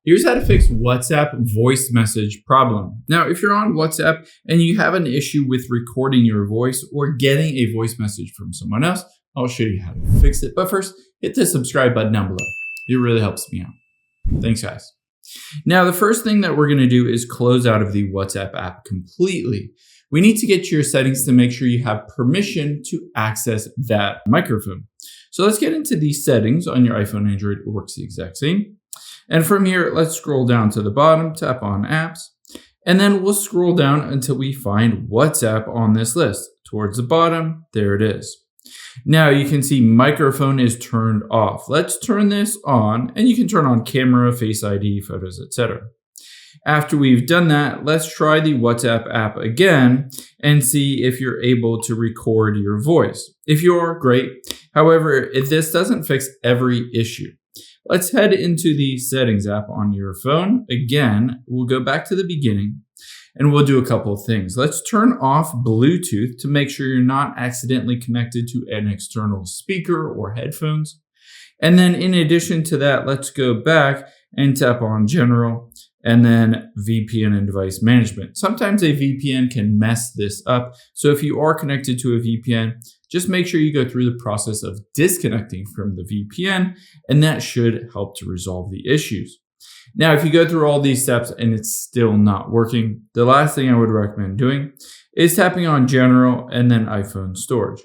Here's how to fix WhatsApp voice message problem. Now, if you're on WhatsApp and you have an issue with recording your voice or getting a voice message from someone else, I'll show you how to fix it. But first, hit the subscribe button down below. It really helps me out. Thanks, guys. Now, the first thing that we're going to do is close out of the WhatsApp app completely. We need to get to your settings to make sure you have permission to access that microphone. So let's get into these settings on your iPhone, Android. It works the exact same. And from here, let's scroll down to the bottom, tap on apps, and then we'll scroll down until we find WhatsApp on this list. Towards the bottom, there it is. Now you can see microphone is turned off. Let's turn this on, and you can turn on camera, Face ID, photos, etc. After we've done that, let's try the WhatsApp app again and see if you're able to record your voice. If you are, great. However, if this doesn't fix every issue, let's head into the settings app on your phone. Again, we'll go back to the beginning and we'll do a couple of things. Let's turn off Bluetooth to make sure you're not accidentally connected to an external speaker or headphones. And then in addition to that, let's go back and tap on General and then VPN and device management. Sometimes a VPN can mess this up. So if you are connected to a VPN, just make sure you go through the process of disconnecting from the VPN, and that should help to resolve the issues. Now, if you go through all these steps and it's still not working, the last thing I would recommend doing is tapping on General and then iPhone storage.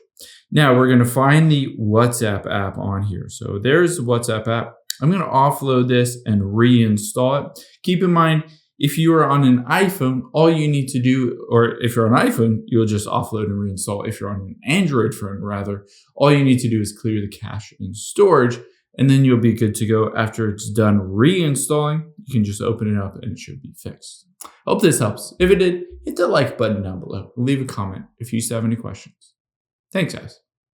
Now, we're going to find the WhatsApp app on here. So there's the WhatsApp app. I'm going to offload this and reinstall it. Keep in mind, if you are on an iPhone, all you need to do, or if you're on an iPhone, you'll just offload and reinstall. If you're on an Android phone, rather, all you need to do is clear the cache and storage, and then you'll be good to go. After it's done reinstalling, you can just open it up and it should be fixed. Hope this helps. If it did, hit the like button down below. Leave a comment if you still have any questions. Thanks, guys.